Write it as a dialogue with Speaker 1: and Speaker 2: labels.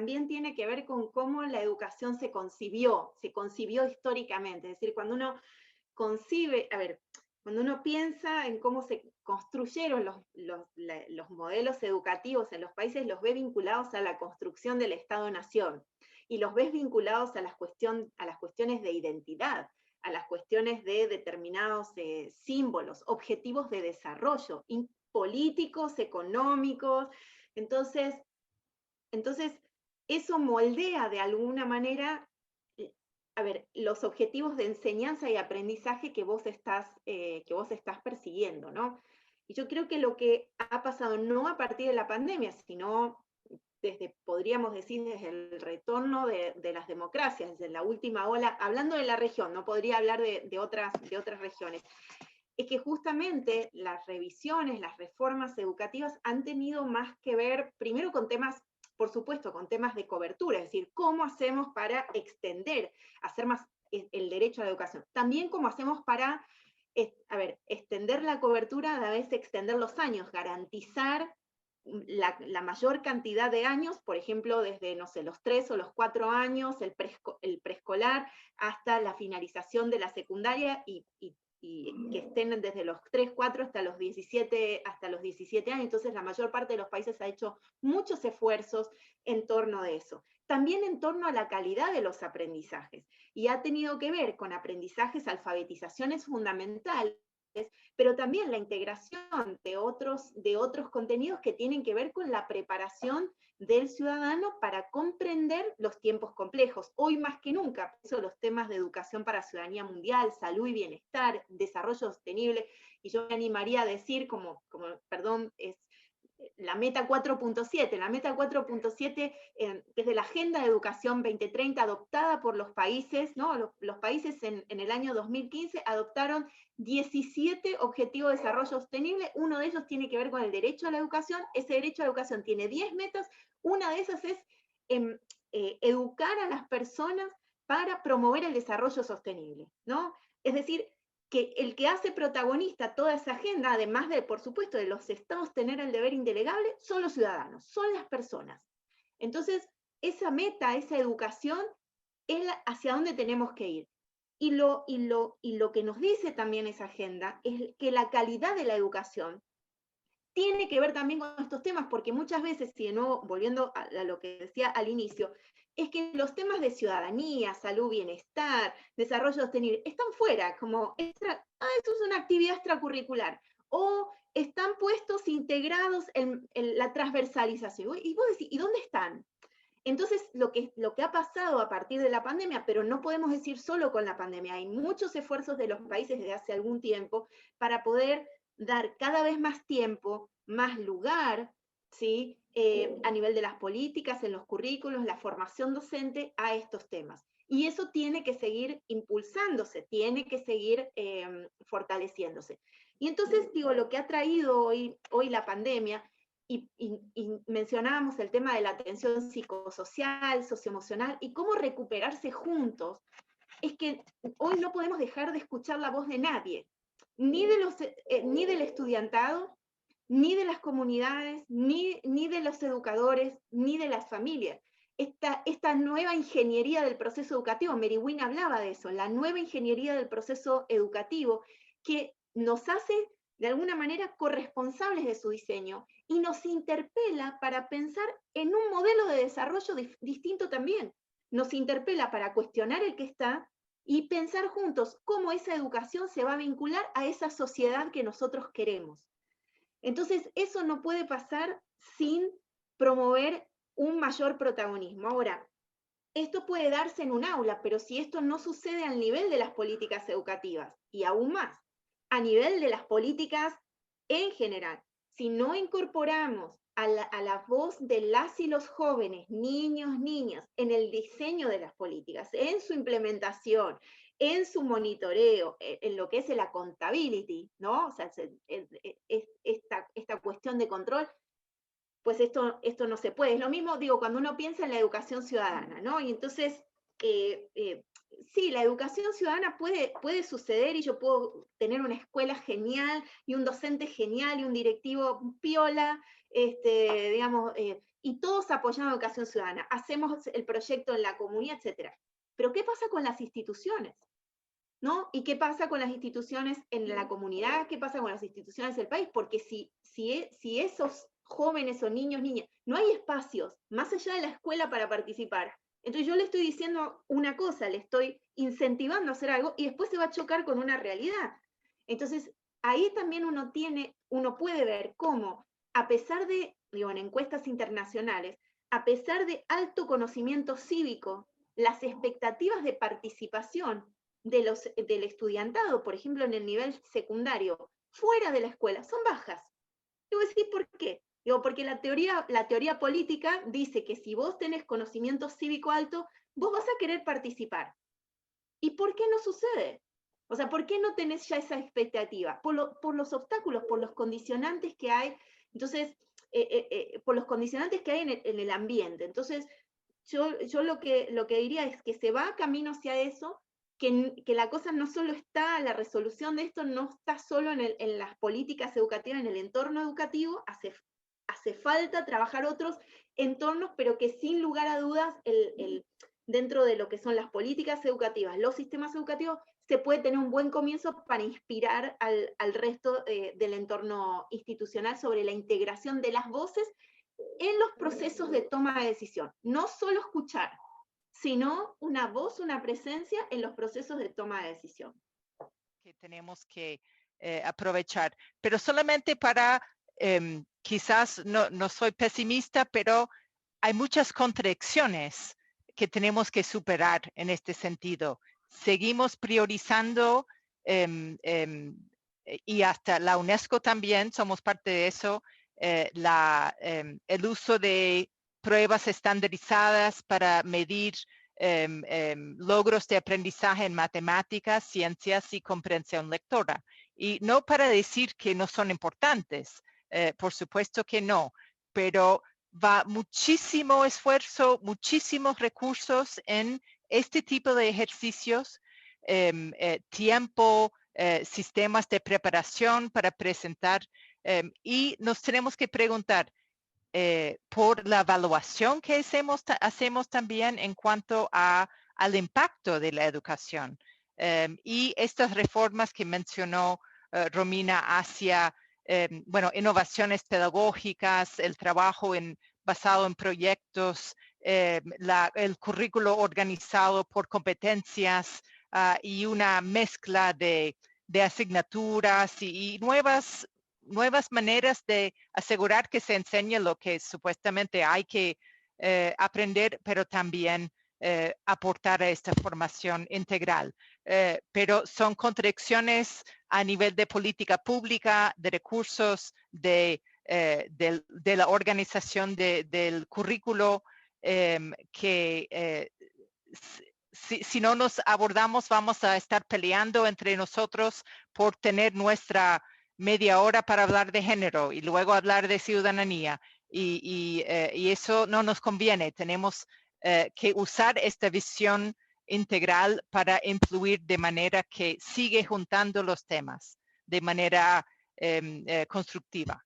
Speaker 1: también tiene que ver con cómo la educación se concibió históricamente. Es decir, cuando uno concibe, a ver, cuando uno piensa en cómo se construyeron los modelos educativos en los países, los ve vinculados a la construcción del Estado-Nación, y los ves vinculados a las cuestiones de identidad, a las cuestiones de determinados símbolos, objetivos de desarrollo, políticos, económicos. Entonces, eso moldea de alguna manera, a ver, los objetivos de enseñanza y aprendizaje que vos estás persiguiendo, ¿no? Y yo creo que lo que ha pasado, no a partir de la pandemia, sino podríamos decir, desde el retorno de las democracias, desde la última ola, hablando de la región, no podría hablar de otras regiones, es que justamente las revisiones, las reformas educativas han tenido más que ver, primero con temas, por supuesto, con temas de cobertura, es decir, cómo hacemos para extender, hacer más el derecho a la educación. También cómo hacemos para, extender la cobertura, a la vez extender los años, garantizar la mayor cantidad de años, por ejemplo, desde, no sé, los 3 o los 4 años, el preescolar, hasta la finalización de la secundaria, y que estén desde los 3, 4 hasta los 17 años. Entonces la mayor parte de los países ha hecho muchos esfuerzos en torno a eso. También en torno a la calidad de los aprendizajes, y ha tenido que ver con aprendizajes, alfabetizaciones fundamentales, pero también la integración de otros contenidos que tienen que ver con la preparación del ciudadano para comprender los tiempos complejos. Hoy más que nunca, por eso los temas de educación para ciudadanía mundial, salud y bienestar, desarrollo sostenible, y yo me animaría a decir, es la meta 4.7. La meta 4.7 desde la Agenda de Educación 2030 adoptada por los países, ¿no? Los países en el año 2015 adoptaron 17 objetivos de desarrollo sostenible. Uno de ellos tiene que ver con el derecho a la educación. Ese derecho a la educación tiene 10 metas. Una de esas es educar a las personas para promover el desarrollo sostenible, ¿no? Es decir, que el que hace protagonista toda esa agenda, además de, por supuesto, de los estados tener el deber indelegable, son los ciudadanos, son las personas. Entonces, esa meta, esa educación, es hacia dónde tenemos que ir. Y lo que nos dice también esa agenda es que la calidad de la educación tiene que ver también con estos temas, porque muchas veces, y de nuevo, volviendo a lo que decía al inicio, es que los temas de ciudadanía, salud, bienestar, desarrollo sostenible, están fuera, como, esto es una actividad extracurricular, o están puestos integrados en la transversalización. Y vos decís, ¿y dónde están? Entonces, lo que ha pasado a partir de la pandemia, pero no podemos decir solo con la pandemia, hay muchos esfuerzos de los países desde hace algún tiempo para poder dar cada vez más tiempo, más lugar, ¿sí? A nivel de las políticas, en los currículos, la formación docente a estos temas. Y eso tiene que seguir impulsándose, tiene que seguir fortaleciéndose. Y entonces, digo, lo que ha traído hoy la pandemia, y mencionábamos el tema de la atención psicosocial, socioemocional, y cómo recuperarse juntos, es que hoy no podemos dejar de escuchar la voz de nadie, ni del estudiantado, ni de las comunidades, ni de los educadores, ni de las familias. Esta nueva ingeniería del proceso educativo, Mary Wynne hablaba de eso, la nueva ingeniería del proceso educativo, que nos hace de alguna manera corresponsables de su diseño y nos interpela para pensar en un modelo de desarrollo distinto también. Nos interpela para cuestionar el que está y pensar juntos cómo esa educación se va a vincular a esa sociedad que nosotros queremos. Entonces, eso no puede pasar sin promover un mayor protagonismo. Ahora, esto puede darse en un aula, pero si esto no sucede al nivel de las políticas educativas, y aún más, a nivel de las políticas en general, si no incorporamos a la voz de las y los jóvenes, niños, niñas, en el diseño de las políticas, en su implementación, en su monitoreo, en lo que es la accountability, ¿no? O sea, esta cuestión de control, pues esto no se puede. Es lo mismo, digo, cuando uno piensa en la educación ciudadana, ¿no? Y entonces, sí, la educación ciudadana puede suceder, y yo puedo tener una escuela genial, y un docente genial, y un directivo piola, digamos, y todos apoyando educación ciudadana, hacemos el proyecto en la comunidad, etc. Pero ¿qué pasa con las instituciones? ¿No? ¿Y qué pasa con las instituciones en la comunidad? ¿Qué pasa con las instituciones del país? Porque si esos jóvenes o niños, niñas, no hay espacios más allá de la escuela para participar, entonces yo le estoy diciendo una cosa, le estoy incentivando a hacer algo y después se va a chocar con una realidad. Entonces, ahí también uno puede ver cómo, a pesar de, digo, en encuestas internacionales, a pesar de alto conocimiento cívico, las expectativas de participación del estudiantado, por ejemplo, en el nivel secundario, fuera de la escuela, son bajas. Te voy a decir por qué. Digo, porque la teoría política dice que si vos tenés conocimiento cívico alto, vos vas a querer participar. ¿Y por qué no sucede? O sea, ¿por qué no tenés ya esa expectativa? Por los obstáculos, por los condicionantes que hay. Entonces, por los condicionantes que hay en el ambiente. Entonces, yo lo que diría es que se va camino hacia eso, que la cosa no solo está, la resolución de esto no está solo en las políticas educativas, en el entorno educativo, hace falta trabajar otros entornos, pero que sin lugar a dudas, dentro de lo que son las políticas educativas, los sistemas educativos, se puede tener un buen comienzo para inspirar al resto del entorno institucional sobre la integración de las voces en los procesos de toma de decisión. No solo escuchar, sino una voz, una presencia en los procesos de toma de decisión.
Speaker 2: Que tenemos que aprovechar. Pero solamente para, quizás no soy pesimista, pero hay muchas contradicciones que tenemos que superar en este sentido. Seguimos priorizando y hasta la UNESCO también, somos parte de eso, el uso de pruebas estandarizadas para medir logros de aprendizaje en matemáticas, ciencias y comprensión lectora. Y no para decir que no son importantes, por supuesto que no, pero va muchísimo esfuerzo, muchísimos recursos en este tipo de ejercicios, tiempo, sistemas de preparación para presentar, y nos tenemos que preguntar por la evaluación que hacemos también en cuanto al impacto de la educación. Y estas reformas que mencionó Romina hacia innovaciones pedagógicas, el trabajo basado en proyectos, el currículo organizado por competencias y una mezcla de asignaturas y nuevas maneras de asegurar que se enseñe lo que supuestamente hay que aprender, pero también aportar a esta formación integral. Pero son contradicciones a nivel de política pública, de recursos, de la organización del currículo, que si no nos abordamos vamos a estar peleando entre nosotros por tener nuestra media hora para hablar de género y luego hablar de ciudadanía. Y eso no nos conviene. Tenemos que usar esta visión integral para influir de manera que sigue juntando los temas de manera constructiva.